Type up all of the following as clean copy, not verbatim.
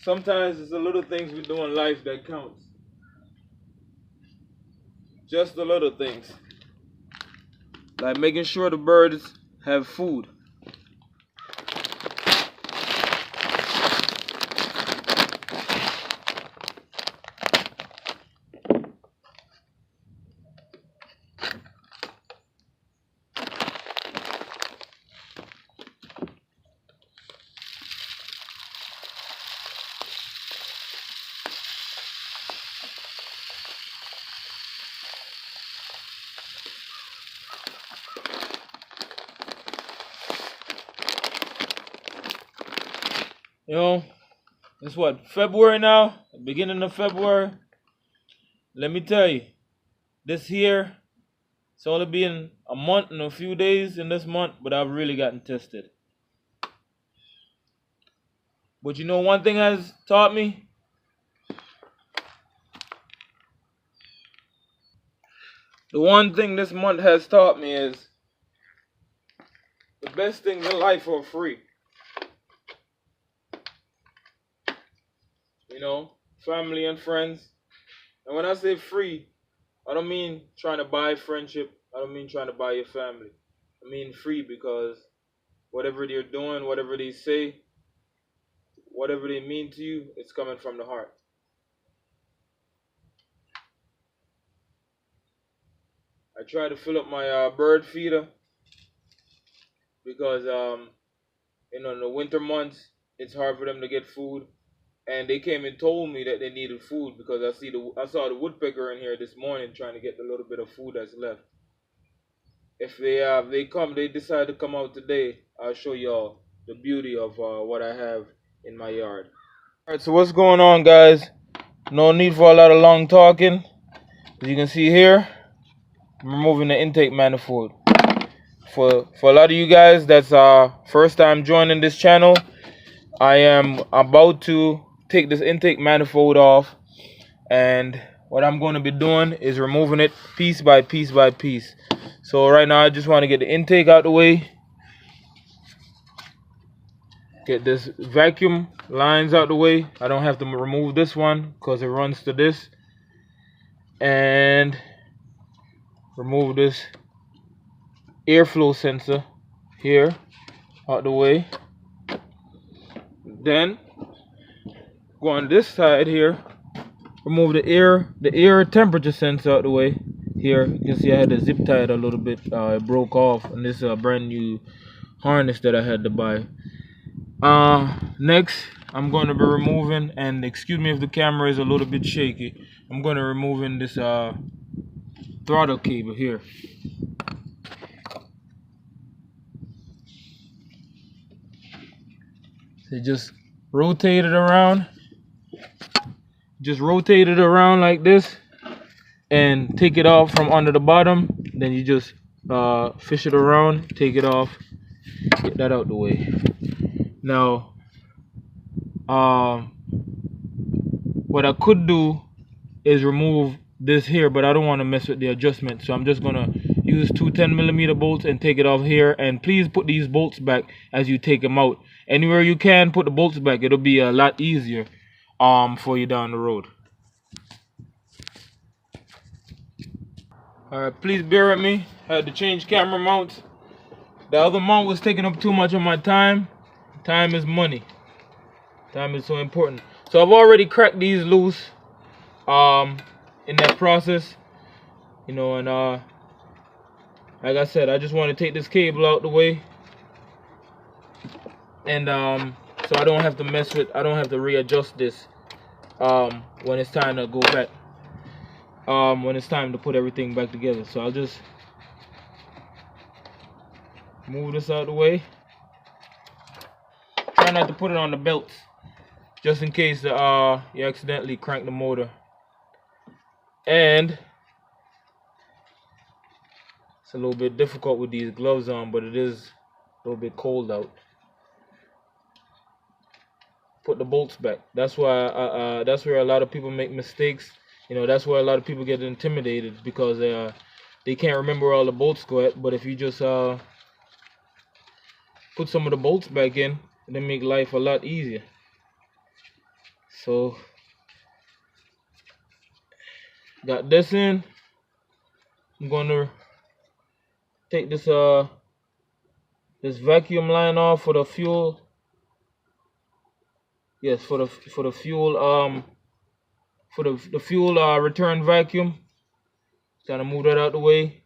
Sometimes it's the little things we do in life that counts. Just the little things. Like making sure the birds have food. You know, it's what, February now? Beginning of February. Let me tell you, this year, it's only been a month and a few days in this month, but I've really gotten tested. But you know one thing has taught me? The one thing this month has taught me is the best things in life are free. You know, family and friends. And when I say free, I don't mean trying to buy friendship. I don't mean trying to buy your family. I mean free because whatever they're doing, whatever they say, whatever they mean to you, it's coming from the heart. I try to fill up my bird feeder because in the winter months it's hard for them to get food. And they came and told me that they needed food because I saw the woodpecker in here this morning trying to get the little bit of food that's left. If they decide to come out today, I'll show y'all the beauty of what I have in my yard. All right, so what's going on, guys? No need for a lot of long talking. As you can see here, I'm removing the intake manifold. For a lot of you guys that's first time joining this channel, I am about to take this intake manifold off, and what I'm going to be doing is removing it piece by piece by piece. So right now I just want to get the intake out the way, get this vacuum lines out the way. I don't have to remove this one because it runs to this, and remove this airflow sensor here out the way. Then go on this side here, remove the air temperature sensor out the way. Here you can see I had to zip tie it a little bit. It broke off, and this is a brand new harness that I had to buy. Next I'm going to be removing, and excuse me if the camera is a little bit shaky, I'm going to removing this throttle cable here. So just rotate it around. Just rotate it around like this and take it off from under the bottom. Then you just fish it around, take it off, get that out the way. Now what I could do is remove this here, but I don't want to mess with the adjustment, so I'm just gonna use two 10mm bolts and take it off here. And please put these bolts back as you take them out. Anywhere you can, put the bolts back. It'll be a lot easier for you down the road. Alright, please bear with me. I had to change camera mounts. The other mount was taking up too much of my time. Time is money. Time is so important. So I've already cracked these loose in that process. You know, and like I said, I just want to take this cable out the way. And so I don't have to mess with, I don't have to readjust this when it's time to go back, when it's time to put everything back together. So I'll just move this out of the way. Try not to put it on the belts, just in case you accidentally crank the motor. And it's a little bit difficult with these gloves on, but it is a little bit cold out. Put the bolts back. That's why that's where a lot of people make mistakes. You know, that's where a lot of people get intimidated, because they can't remember where all the bolts go at. But if you just put some of the bolts back in, then make life a lot easier. So got this in. I'm gonna take this this vacuum line off for the fuel. Yes, for the fuel for the fuel return vacuum. Trying to move that out the way.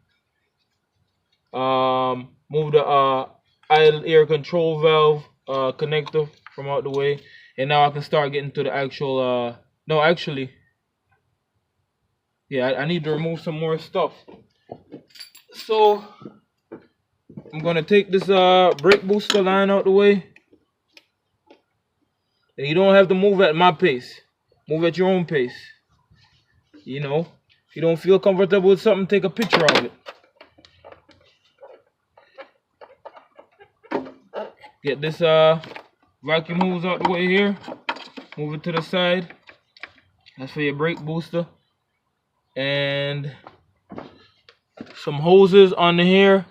Move the idle air control valve connector from out the way, and now I can start getting to the actual no, actually, yeah, I need to remove some more stuff. So I'm gonna take this brake booster line out the way. And you don't have to move at my pace. Move at your own pace. You know, if you don't feel comfortable with something, take a picture of it. Get this vacuum hose out the way here. Move it to the side. That's for your brake booster. And some hoses on here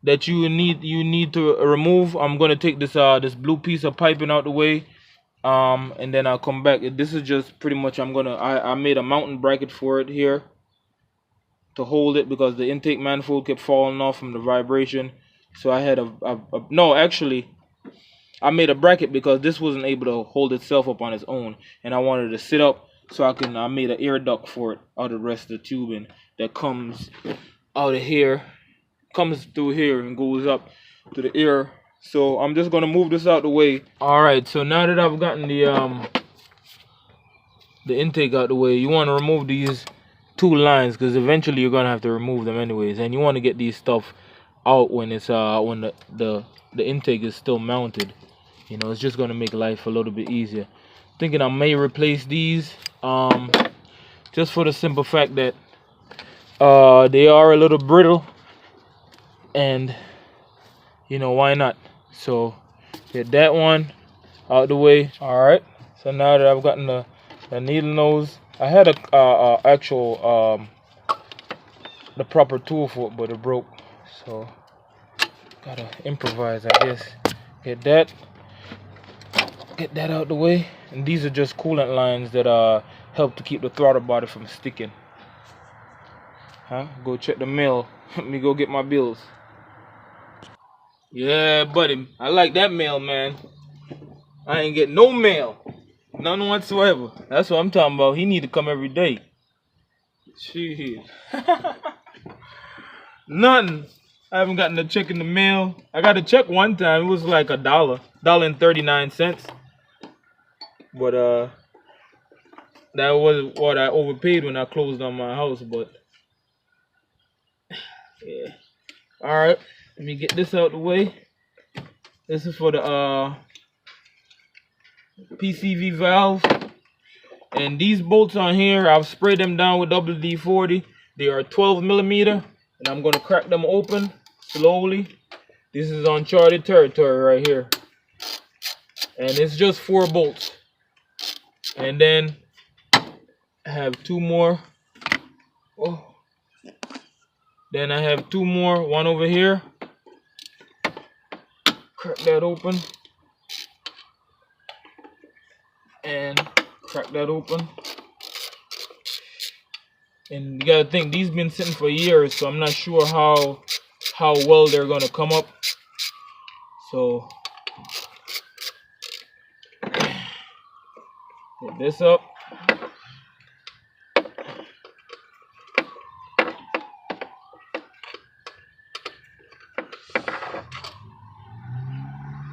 that you need to remove. I'm gonna take this this blue piece of piping out the way. And then I'll come back. This is just pretty much I made a mounting bracket for it here to hold it because the intake manifold kept falling off from the vibration. So I had no, actually I made a bracket because this wasn't able to hold itself up on its own, and I wanted to sit up so I made an air duct for it out of the rest of the tubing that comes out of here, comes through here and goes up to the air. So I'm just gonna move this out the way. Alright, so now that I've gotten the intake out the way, you want to remove these two lines because eventually you're gonna have to remove them anyways, and you want to get these stuff out when it's when the intake is still mounted. You know, it's just gonna make life a little bit easier. Thinking I may replace these just for the simple fact that they are a little brittle, and you know, why not? So get that one out the way. All right, so now that I've gotten the needle nose, I had a actual the proper tool for it, but it broke, so gotta improvise, I guess. Get that out the way. And these are just coolant lines that help to keep the throttle body from sticking. Go check the mail. Let me go get my bills. Yeah, buddy, I like that mail, man. I ain't get no mail, none whatsoever. That's what I'm talking about. He need to come every day. Shit. Nothing. I haven't gotten a check in the mail. I got a check one time. It was like $1.39. But that was what I overpaid when I closed on my house. But yeah. All right. Let me get this out the way. This is for the PCV valve. And these bolts on here, I've sprayed them down with WD-40. They are 12 millimeter, and I'm gonna crack them open slowly. This is uncharted territory right here, and it's just 4 bolts. And then I have 2 more. Oh, then I have 2 more. One over here. Crack that open, and crack that open. And you gotta think, these been sitting for years, so I'm not sure how well they're gonna come up. So get this up.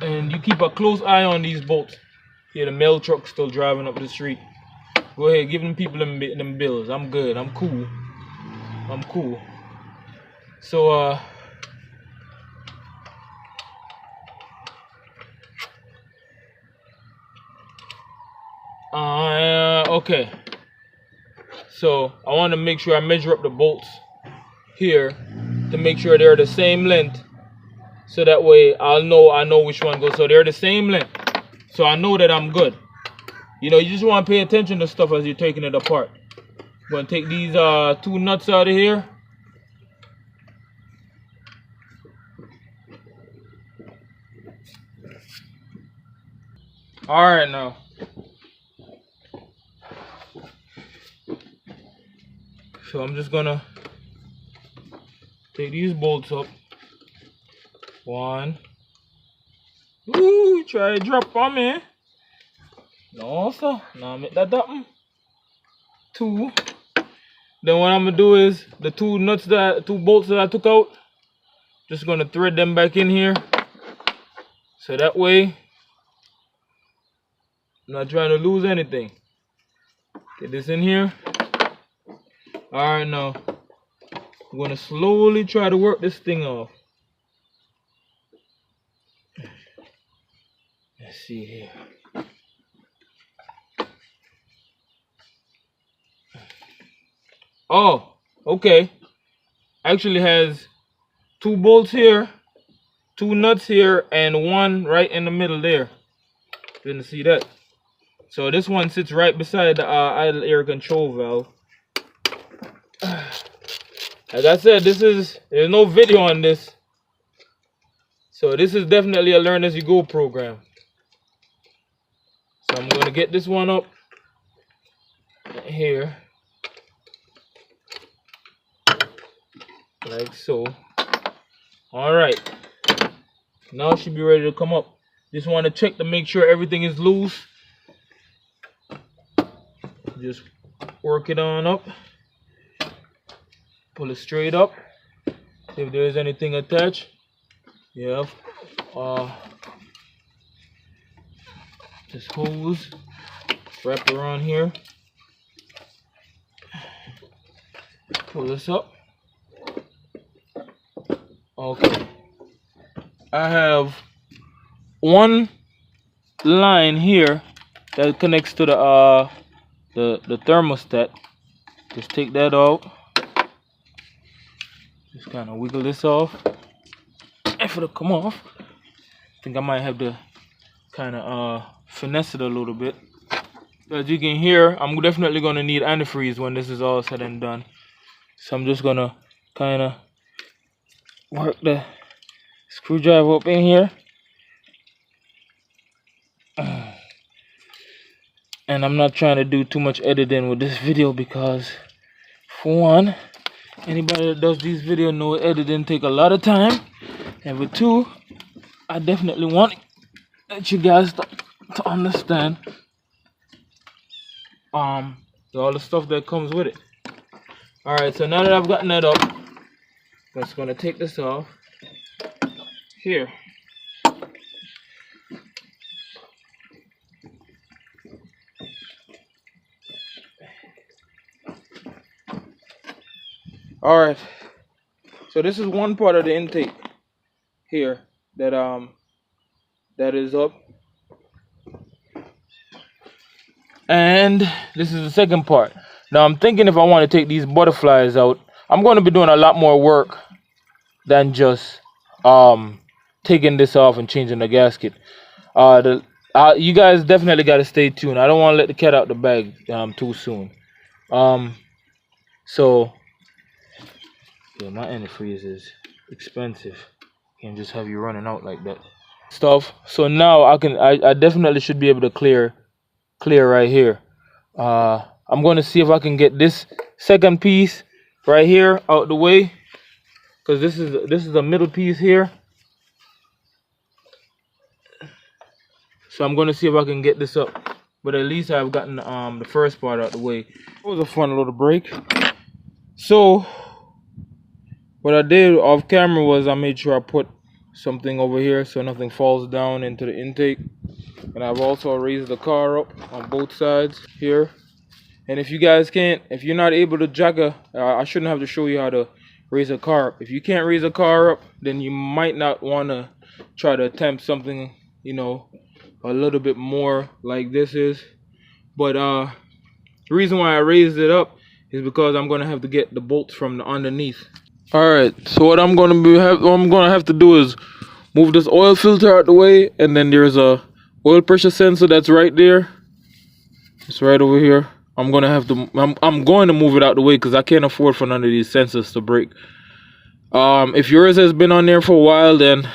And you keep a close eye on these bolts. Yeah, the mail truck's still driving up the street. Go ahead, give them people them bills. I'm good. I'm cool. I'm cool. So okay. So I want to make sure I measure up the bolts here to make sure they're the same length. So that way I know which one goes. So they're the same length. So I know that I'm good. You know, you just want to pay attention to stuff as you're taking it apart. I'm going to take these 2 nuts out of here. Alright now. So I'm just gonna take these bolts up. One. Ooh, try to drop on me. No, sir. Now make that happen. Two. Then what I'm gonna do is the two bolts that I took out, just gonna thread them back in here. So that way, I'm not trying to lose anything. Get this in here. Alright, now I'm gonna slowly try to work this thing off. Let's see here. Oh, okay. Actually has two bolts here, two nuts here, and one right in the middle there. Didn't see that. So this one sits right beside the idle air control valve. Like I said, there's no video on this. So this is definitely a learn as you go program. So I'm gonna get this one up here. Like so. Alright. Now it should be ready to come up. Just want to check to make sure everything is loose. Just work it on up. Pull it straight up. See if there is anything attached. Yeah. This hose. Wrap around here. Pull this up. Okay. I have one line here that connects to the thermostat. Just take that out. Just kind of wiggle this off. If it'll come off, I think I might have to kind of finesse it a little bit. As you can hear, I'm definitely gonna need antifreeze when this is all said and done. So I'm just gonna kind of work the screwdriver up in here. And I'm not trying to do too much editing with this video because, for one, anybody that does these videos know editing take a lot of time. And for two, I definitely want you guys to understand all the stuff that comes with it. Alright, so now that I've gotten that up, I'm just going to take this off here. Alright, so this is one part of the intake here that is up, and this is the second part. Now I'm thinking if I want to take these butterflies out, I'm going to be doing a lot more work than just taking this off and changing the gasket. You guys definitely got to stay tuned. I don't want to let the cat out the bag too soon. So yeah, my antifreeze is expensive. Can't just have you running out like that. Stuff. So now I definitely should be able to clear right here. I'm going to see if I can get this second piece right here out the way, because this is the middle piece here. So I'm going to see if I can get this up, but at least I've gotten the first part out the way. It was a fun little break. So what I did off camera was I made sure I put something over here so nothing falls down into the intake. And I've also raised the car up on both sides here. And if you guys can't, if you're not able to jack I shouldn't have to show you how to raise a car up. If you can't raise a car up, then you might not want to try to attempt something, you know, a little bit more like this is. But the reason why I raised it up is because I'm going to have to get the bolts from the underneath. Alright, so what I'm going to have to do is move this oil filter out the way, and then there's a oil pressure sensor that's right there. It's right over here. I'm going to move it out the way because I can't afford for none of these sensors to break. If yours has been on there for a while, then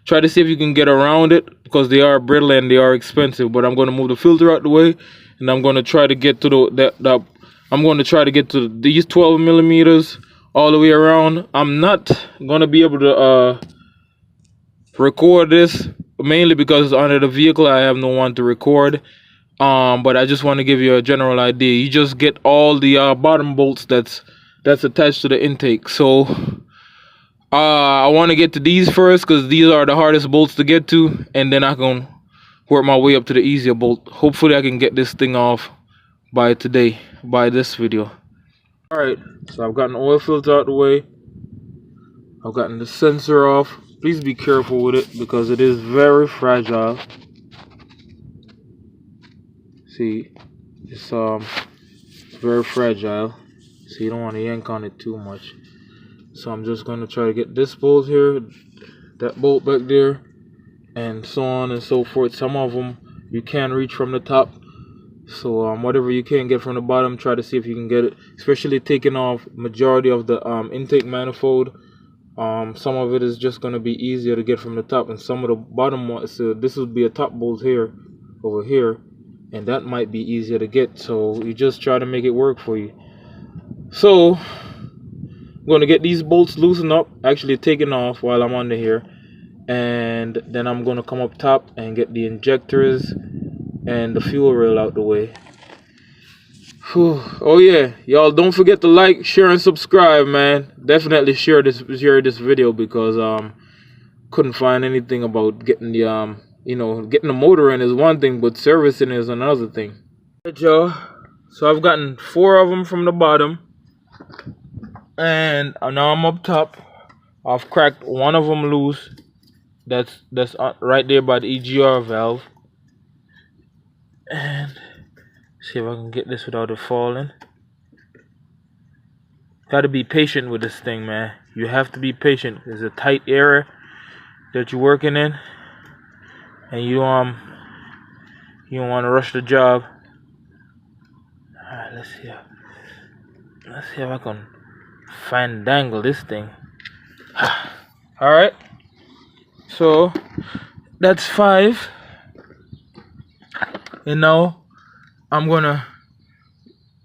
try to see if you can get around it, because they are brittle and they are expensive. But I'm going to move the filter out the way, and I'm going to try to get to I'm going to try to get to these 12 millimeters all the way around. I'm not going to be able to record this mainly because under the vehicle I have no one to record. But I just want to give you a general idea. You just get all the bottom bolts that's attached to the intake. So I want to get to these first because these are the hardest bolts to get to, and then I can work my way up to the easier bolt. Hopefully I can get this thing off by today, by this video. Alright, so I've gotten the oil filter out the way. I've gotten the sensor off. Please be careful with it because it is very fragile. See, it's very fragile, so you don't want to yank on it too much. So I'm just going to try to get this bolt here, that bolt back there, and so on and so forth. Some of them you can reach from the top, so whatever you can get from the bottom, try to see if you can get it, especially taking off majority of the intake manifold. Some of it is just going to be easier to get from the top, and some of the bottom ones, so this would be a top bolt here, over here, and that might be easier to get, so you just try to make it work for you. So I'm going to get these bolts loosened up, actually taken off while I'm under here, and then I'm going to come up top and get the injectors and the fuel rail out the way. Whew. Oh yeah, y'all don't forget to like, share, and subscribe, man. Definitely share this video because couldn't find anything about getting the getting the motor in is one thing, but servicing is another thing. Alright, y'all, so I've gotten 4 of them from the bottom, and now I'm up top. I've cracked one of them loose. That's right there by the EGR valve, and see if I can get this without it falling. Gotta be patient with this thing, man. You have to be patient. There's a tight area that you're working in, and you don't want to rush the job. Alright, let's see if I can dangle this thing. Alright, so that's 5, and now I'm gonna,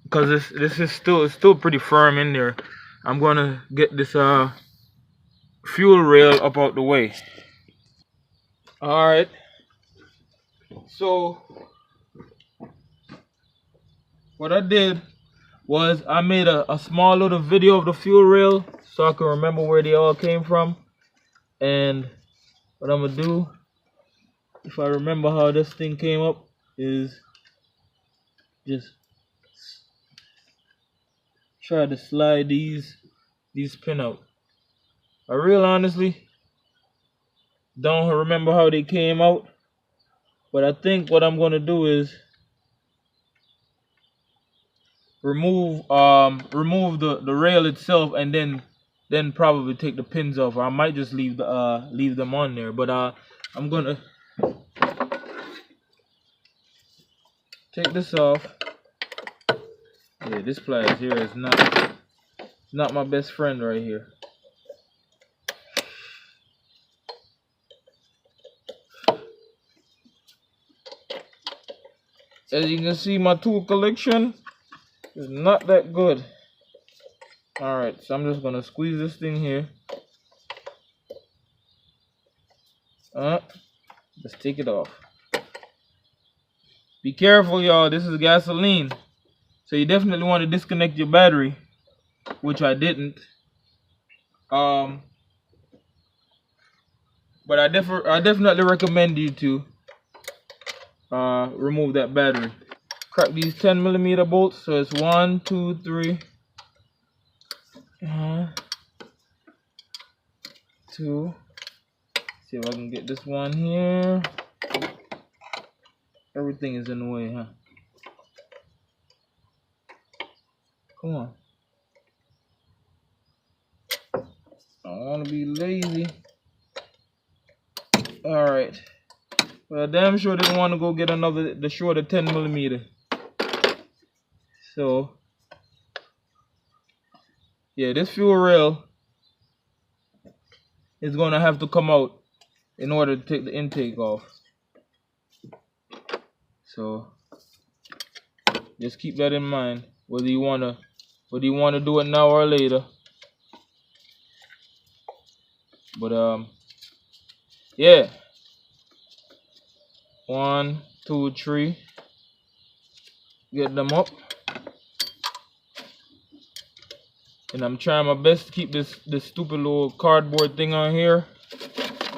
because this is still pretty firm in there, I'm gonna get this fuel rail up out the way. Alright, so what I did was I made a small little video of the fuel rail so I can remember where they all came from. And what I'm gonna do, if I remember how this thing came up, is just try to slide these pin out. I real honestly don't remember how they came out, but I think what I'm gonna do is remove the rail itself, and then probably take the pins off. Or I might just leave them on there, but I'm gonna take this off. Yeah, this pliers here is not my best friend right here. As you can see, my tool collection is not that good. Alright, so I'm just gonna squeeze this thing here. Let's take it off. Be careful, y'all. This is gasoline, so you definitely want to disconnect your battery, which I didn't. But I definitely recommend you to remove that battery. Crack these 10mm bolts. So it's 1, 2, 3. 2. See if I can get this one here. Everything is in the way, huh? Come on. I don't want to be lazy. Alright. Well, I damn sure didn't want to go get the shorter 10mm. So, yeah, this fuel rail is going to have to come out in order to take the intake off. So, just keep that in mind. whether you wanna do it now or later. But yeah. 1, 2, 3. Get them up. And I'm trying my best to keep this stupid little cardboard thing on here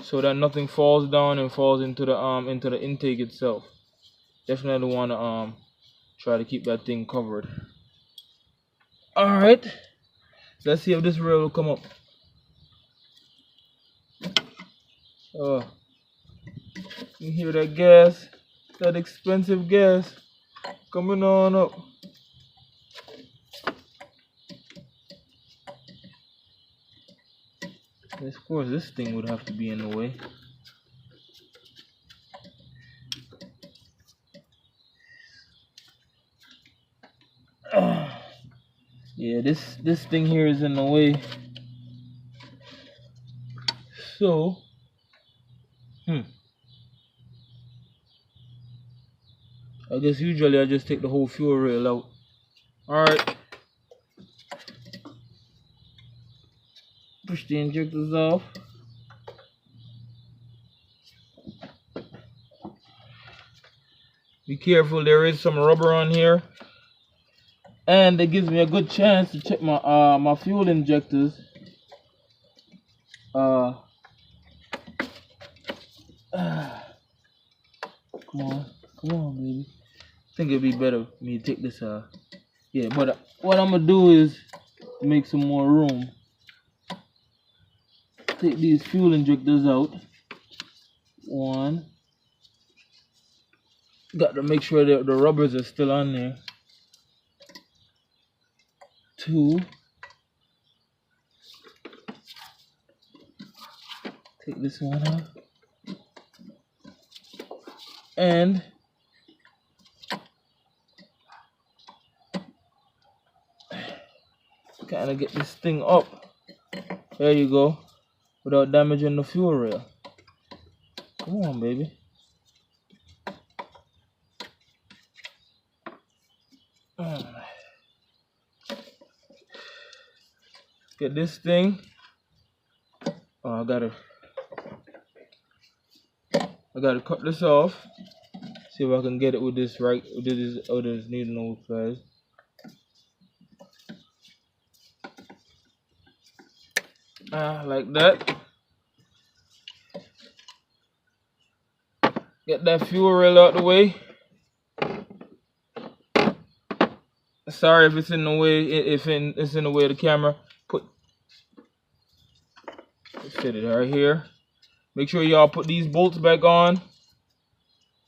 so that nothing falls down and falls into the intake itself. Definitely wanna try to keep that thing covered. Alright. Let's see if this rail will come up. Oh, you hear that gas? That expensive gas coming on up. Of course, this thing would have to be in the way. Yeah, this thing here is in the way. So, I guess usually I just take the whole fuel rail out. Alright. Push the injectors off. Be careful, there is some rubber on here. And it gives me a good chance to check my my fuel injectors. Come on, baby. I think it'd be better for me to take this yeah, but what I'm gonna do is make some more room. Take these fuel injectors out. 1. Got to make sure that the rubbers are still on there. 2. Take this one off. And kind of get this thing up. There you go. Without damaging the fuel rail. Come on, baby. Get this thing. Oh, I gotta cut this off. See if I can get it with this with this needle nose pliers. Like that. Get that fuel rail out the way. Sorry if it's in the way. It's in the way of the camera. Fit it right here. Make sure y'all put these bolts back on,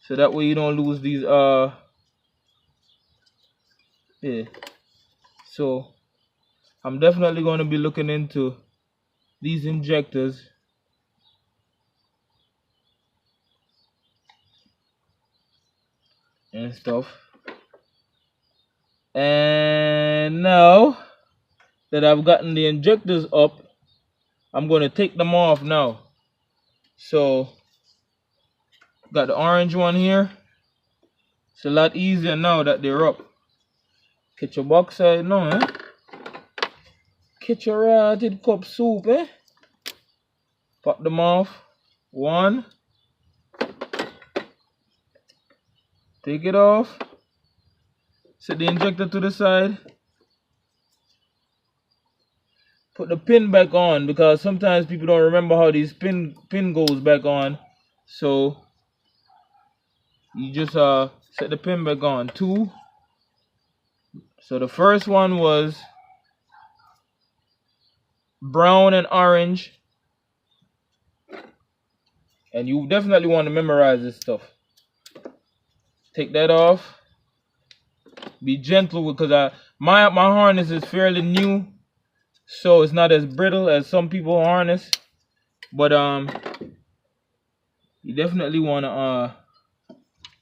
so that way you don't lose these. Yeah. So I'm definitely going to be looking into these injectors. And stuff. And now that I've gotten the injectors up, I'm going to take them off now. So, got the orange one here. It's a lot easier now that they're up. Get your box side now, eh? Get your rotted cup soup, eh? Pop them off. 1. Take it off. Set the injector to the side. Put the pin back on, because sometimes people don't remember how these pin goes back on. So you just set the pin back on. 2. So the first one was brown and orange. And you definitely want to memorize this stuff. Take that off. Be gentle, because my harness is fairly new, so it's not as brittle as some people harness. But you definitely want to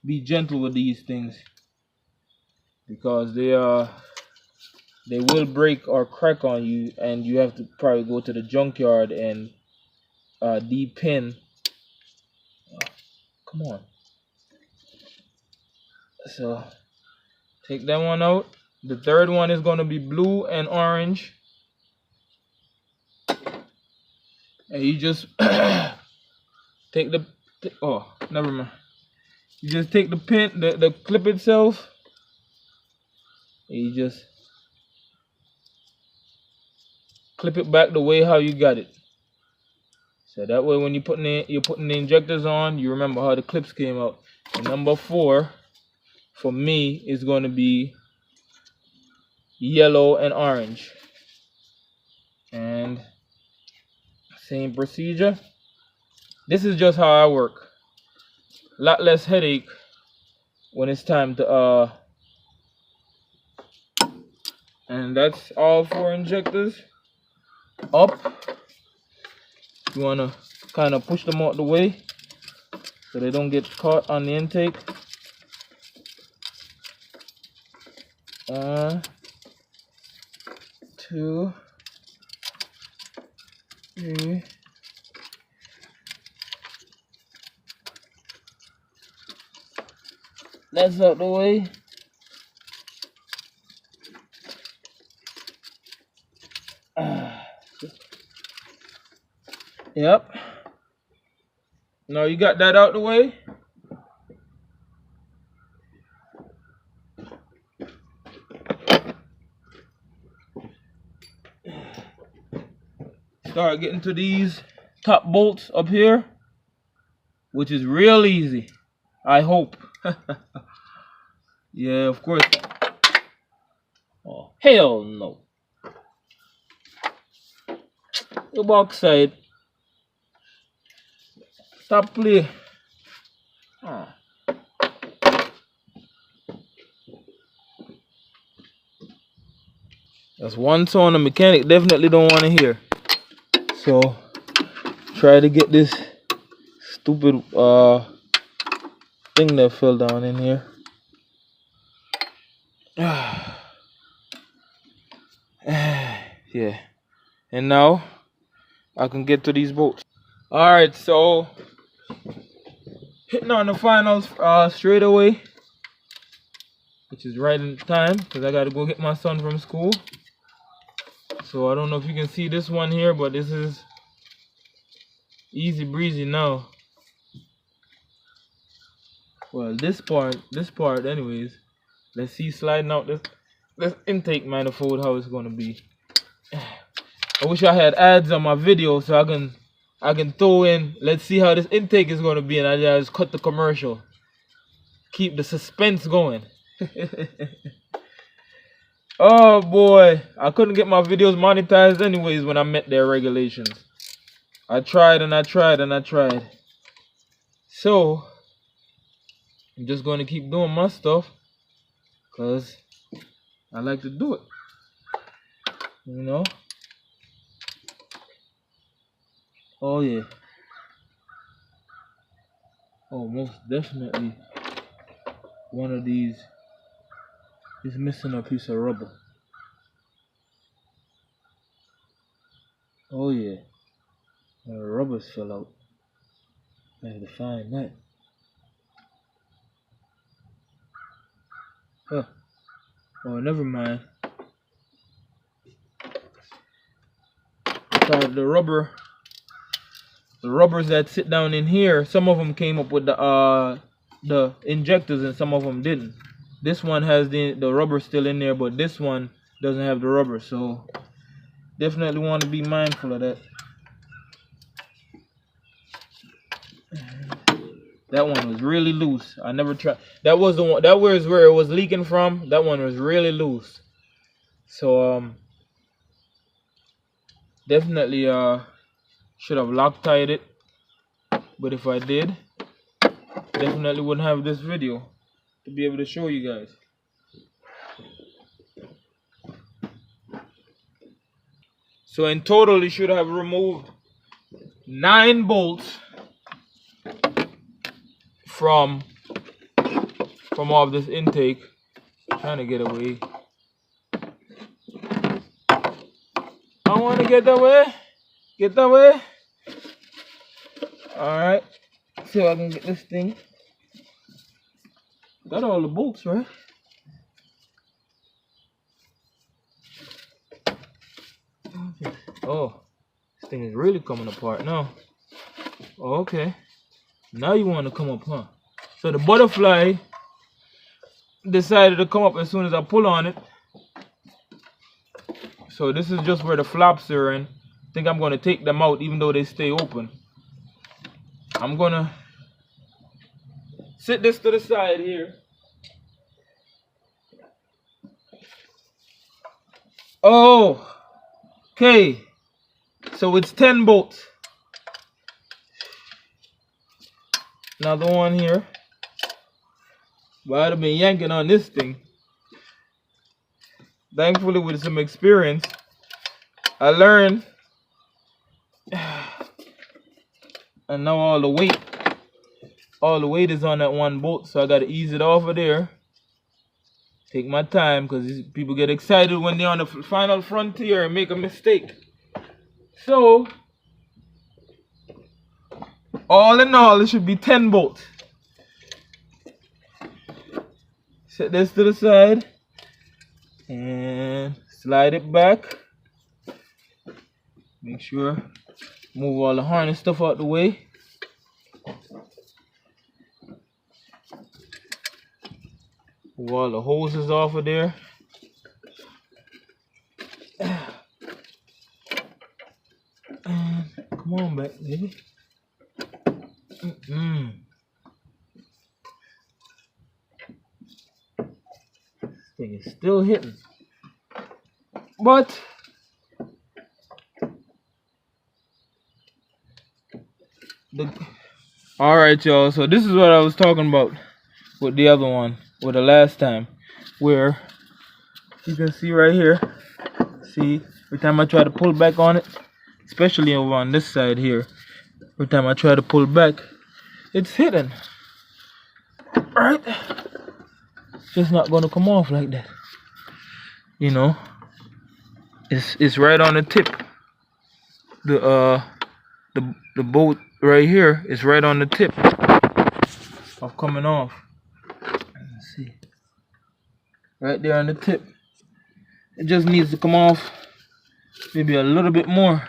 be gentle with these things, because they will break or crack on you, and you have to probably go to the junkyard and de-pin. Come on. So take that one out. The third one is going to be blue and orange. And you just take the, oh, never mind. You just take the pin, the clip itself, and you just clip it back the way how you got it. So that way when you're putting the injectors on, you remember how the clips came out. And number 4 for me is going to be yellow and orange. And same procedure. This is just how I work. A lot less headache when it's time to and that's all 4 injectors up. You want to kind of push them out the way so they don't get caught on the intake. 1, 2, 3. That's out the way. Yep. Now you got that out the way. Start getting to these top bolts up here, which is real easy, I hope. Yeah, of course. Oh, hell no. Go back side. Stop play. Ah. That's one sound a mechanic definitely don't want to hear. So try to get this stupid thing that fell down in here. Yeah. And now I can get to these bolts. Alright, so hitting on the finals straight away, which is right in time because I gotta go get my son from school. So I don't know if you can see this one here, but this is easy breezy now. Well, this part anyways. Let's see sliding out this intake manifold how it's gonna be. I wish I had ads on my video so I can throw in, let's see how this intake is gonna be, and I just cut the commercial. Keep the suspense going. Oh boy, I couldn't get my videos monetized anyways when I met their regulations. I tried and I tried and I tried. So I'm just gonna keep doing my stuff because I like to do it, you know. Oh yeah. Oh, most definitely one of these is missing a piece of rubber. Oh yeah. The rubbers fell out. I have to find that. Huh. Oh, never mind. The rubbers that sit down in here, some of them came up with the injectors and some of them didn't. This one has the rubber still in there, but this one doesn't have the rubber, so definitely want to be mindful of that. That one was really loose. I never tried. That was the one. That was where it was leaking from. That one was really loose. So definitely should have Loctite it. But if I did, definitely wouldn't have this video to be able to show you guys. So in total, you should have removed 9 bolts from off this intake. Trying to get away. I want to get away. Get away. Alright. See if I can get this thing. Got all the bolts, right? Oh, this thing is really coming apart now. Oh, okay. Now you want to come up, huh? So the butterfly decided to come up as soon as I pull on it. So this is just where the flaps are, and I think I'm going to take them out even though they stay open. I'm going to sit this to the side here. Oh, okay. So it's 10 bolts. Another one here. But I'd have been yanking on this thing. Thankfully, with some experience, I learned. And now all the weight is on that one bolt, so I gotta ease it off of there. Take my time, because people get excited when they're on the final frontier and make a mistake. So, all in all, it should be 10 bolts. Set this to the side and slide it back. Make sure move all the harness stuff out the way. Move all the hoses off of there. And come on back, baby. This thing is still hitting. But alright, y'all, so this is what I was talking about with the other one, with the last time, where you can see right here, see, every time I try to pull back on it, especially over on this side here, every time I try to pull back, it's hitting. Right? It's just not gonna come off like that. You know, it's right on the tip. The bolt right here is right on the tip of coming off. Let's see. Right there on the tip. It just needs to come off maybe a little bit more.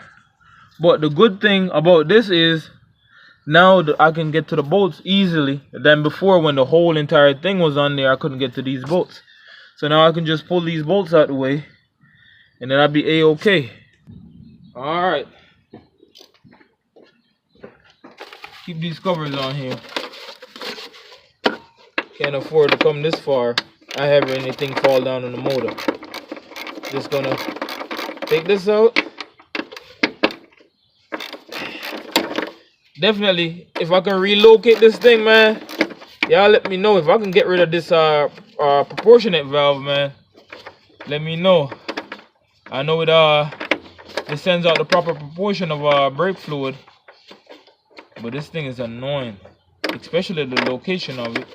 But the good thing about this is now that I can get to the bolts easily than before when the whole entire thing was on there. I couldn't get to these bolts. So now I can just pull these bolts out the way and then I'll be a-okay. Alright. Keep these covers on here. Can't afford to come this far. I have anything fall down on the motor. Just gonna take this out. Definitely, if I can relocate this thing, man, y'all let me know. If I can get rid of this proportionate valve, man, let me know. I know it sends out the proper proportion of brake fluid, but this thing is annoying, especially the location of it.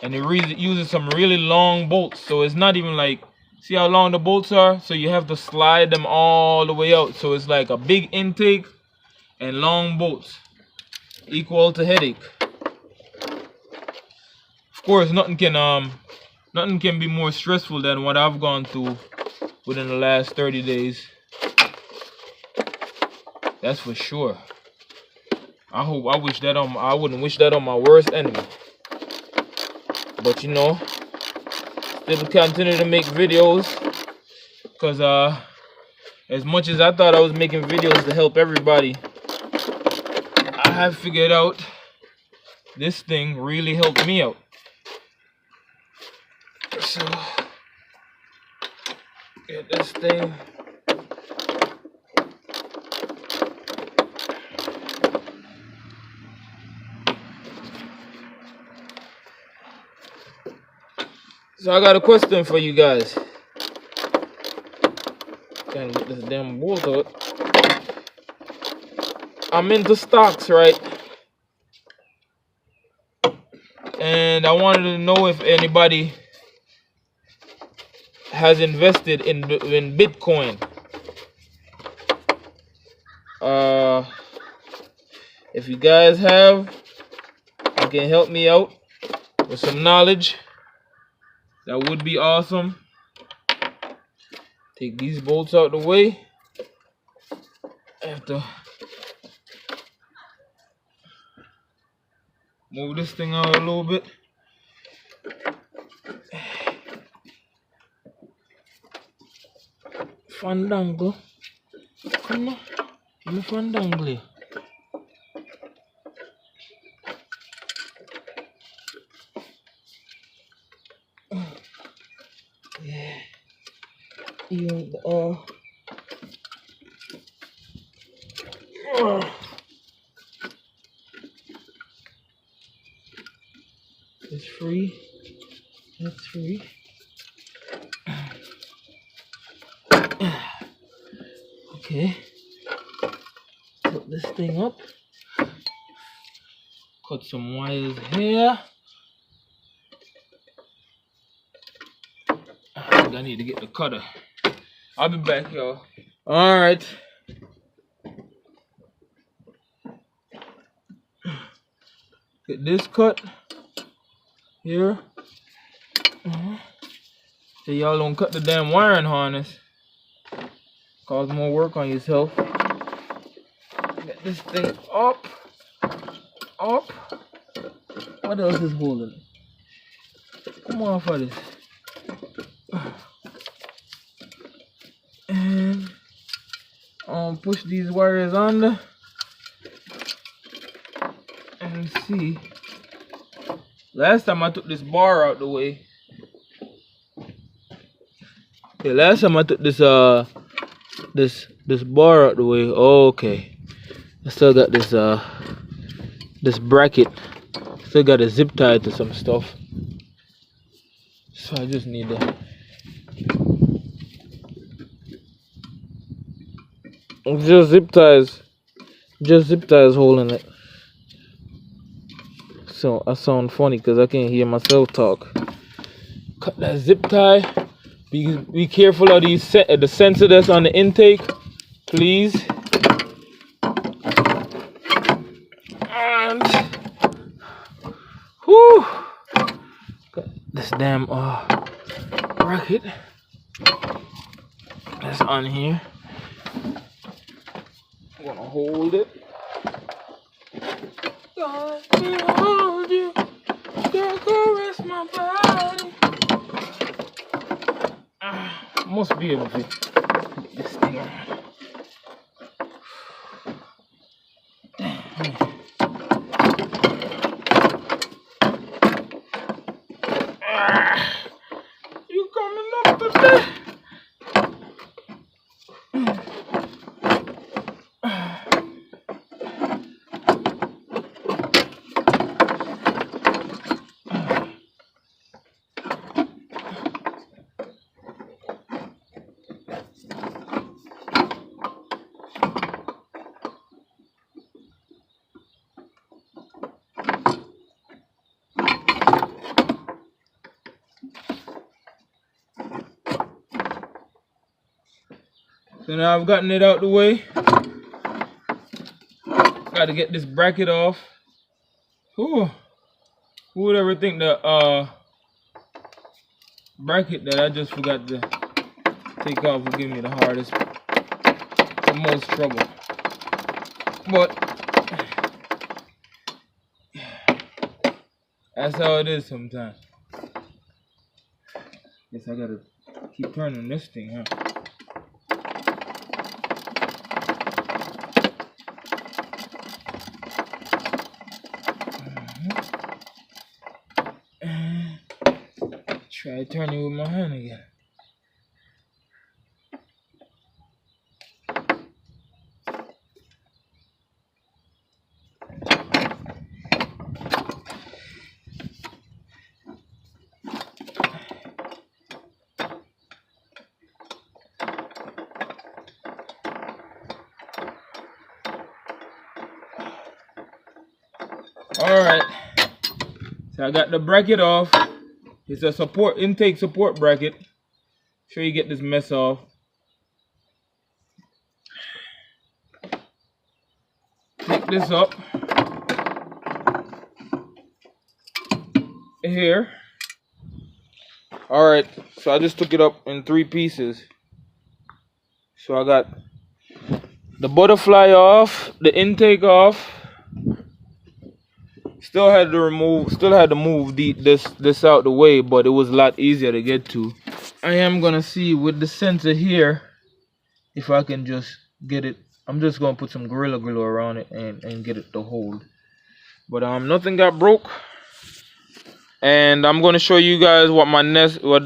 And it uses some really long bolts, so it's not even like, see how long the bolts are? So you have to slide them all the way out. So it's like a big intake and long bolts, equal to headache. Of course, nothing can be more stressful than what I've gone through within the last 30 days. That's for sure. I wouldn't wish that on my worst enemy. But you know, still continue to make videos, because as much as I thought I was making videos to help everybody, I have figured out this thing really helped me out. So get this thing. So I got a question for you guys. Can't get this damn bolt out. I'm into stocks, right? And I wanted to know if anybody has invested in Bitcoin. If you guys have, you can help me out with some knowledge. That would be awesome. Take these bolts out the way. I have to move this thing out a little bit. Fandango. Come on. Let me fandangle. Yeah. It's free. That's free. Okay. Put this thing up. Cut some wires here. I think I need to get the cutter. I'll be back, y'all. Alright. Get this cut here. So y'all don't cut the damn wiring harness. Cause more work on yourself. Get this thing up. Up. What else is holding it? Come on for this. And push these wires under and see. Last time I took this bar out the way. Yeah, last time I took this this bar out the way. Oh, okay. I still got this this bracket. Still got a zip tie to some stuff. So I just need to just zip ties holding it. So I sound funny because I can't hear myself talk. Cut that zip tie. Be careful of these the sensor that's on the intake, please. And whew, got this damn bracket that's on here. I'm gonna hold it. God, hold you. Girl, caress my body. Must be able to get this thing on. You coming up today? So now I've gotten it out the way. Got to get this bracket off. Who would ever think the bracket that I just forgot to take off will give me the hardest, the most trouble. But that's how it is sometimes. Guess I gotta keep turning this thing, huh? Try turning with my hand again. Alright, so I got the bracket off. It's a intake support bracket. Sure you get this mess off. Pick this up here. Alright, so I just took it up in 3 pieces. So I got the butterfly off, the intake off. Still had to move this out the way, but it was a lot easier to get to. I am gonna see with the sensor here if I can just get it. I'm just gonna put some Gorilla Glue around it and get it to hold. But nothing got broke. And I'm gonna show you guys what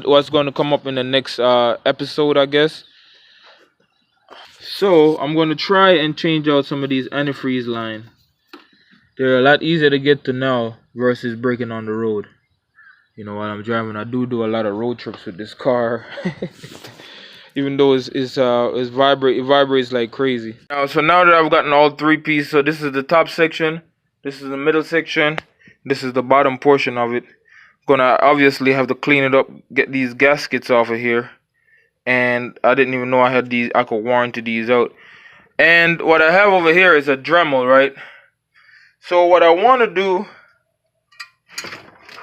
what's gonna come up in the next episode, I guess. So I'm gonna try and change out some of these antifreeze line. They're a lot easier to get to now versus breaking on the road. You know, while I'm driving, I do a lot of road trips with this car. Even though it vibrates like crazy. So now that I've gotten all three pieces, so this is the top section, this is the middle section, this is the bottom portion of it. Gonna obviously have to clean it up, get these gaskets off of here. And I didn't even know I had these. I could warranty these out. And what I have over here is a Dremel, right? So what I want to do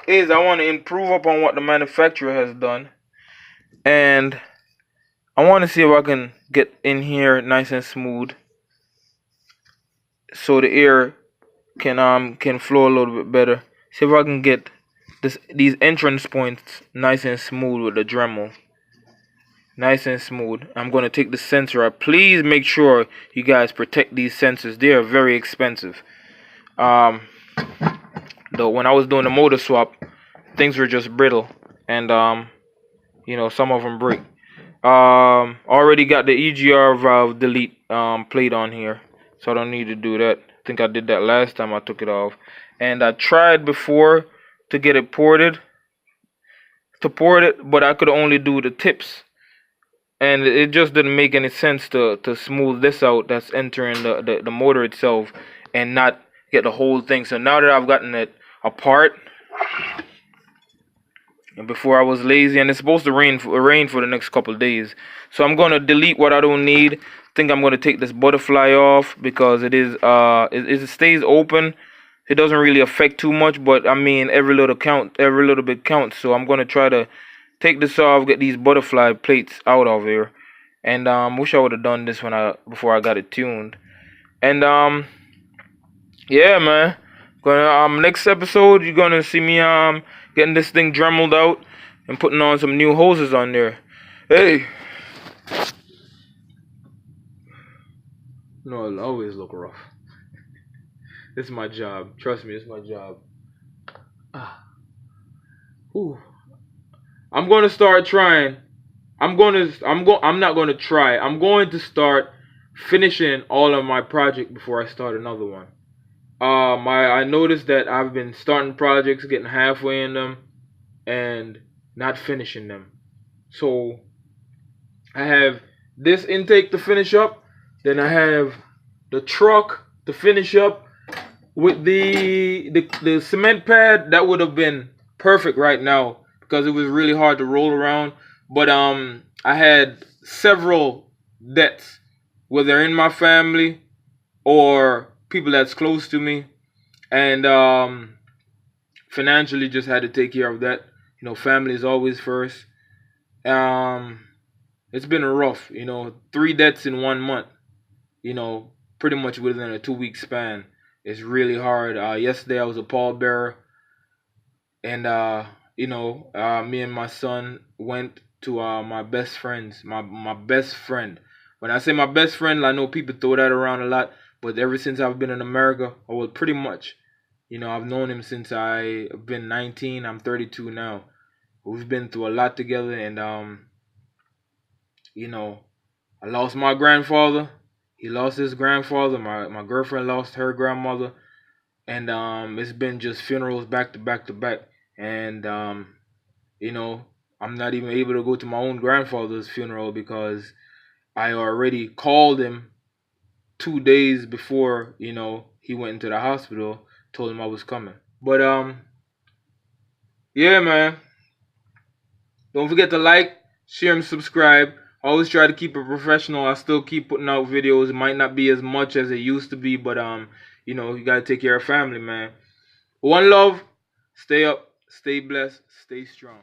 is I want to improve upon what the manufacturer has done, and I want to see if I can get in here nice and smooth, so the air can flow a little bit better. See if I can get these entrance points nice and smooth with the Dremel. Nice and smooth. I'm going to take the sensor out. Please make sure you guys protect these sensors. They are very expensive. Though when I was doing the motor swap, things were just brittle, and you know, some of them break. Already got the EGR valve delete plate on here, so I don't need to do that. I think I did that last time I took it off. And I tried before to get it ported, but I could only do the tips. And it just didn't make any sense to smooth this out that's entering the motor itself and not get the whole thing. So now that I've gotten it apart, and before I was lazy, and it's supposed to rain for the next couple of days, so I'm gonna delete what I don't need. I think I'm gonna take this butterfly off because it stays open. It doesn't really affect too much, but I mean every little bit counts. So I'm gonna try to take this off, get these butterfly plates out of here, and wish I would have done this before I got it tuned. And yeah, man. Next episode you're gonna see me getting this thing dremeled out and putting on some new hoses on there. Hey. No, it'll always look rough. This is my job. Trust me, it's my job. Ooh. I'm gonna start trying. I'm not gonna try. I'm going to start finishing all of my project before I start another one. I noticed that I've been starting projects, getting halfway in them, and not finishing them. So I have this intake to finish up, then I have the truck to finish up with the cement pad. That would have been perfect right now because it was really hard to roll around. But I had several debts, whether in my family or people that's close to me, and financially just had to take care of that. You know, family is always first. It's been rough, you know, 3 debts in 1 month, you know, pretty much within a 2-week span. It's really hard. Yesterday I was a pallbearer, and you know, me and my son went to my best friend's, my best friend. When I say my best friend, I know people throw that around a lot, but ever since I've been in America, well, pretty much, you know, I've known him since I've been 19. I'm 32 now. We've been through a lot together, and you know, I lost my grandfather. He lost his grandfather. My girlfriend lost her grandmother, and it's been just funerals back to back to back. And you know, I'm not even able to go to my own grandfather's funeral because I already called him 2 days before, you know, he went into the hospital, told him I was coming. But yeah, man. Don't forget to like, share, and subscribe. I always try to keep it professional. I still keep putting out videos. It might not be as much as it used to be, but you know, you gotta take care of family, man. One love. Stay up, stay blessed, stay strong.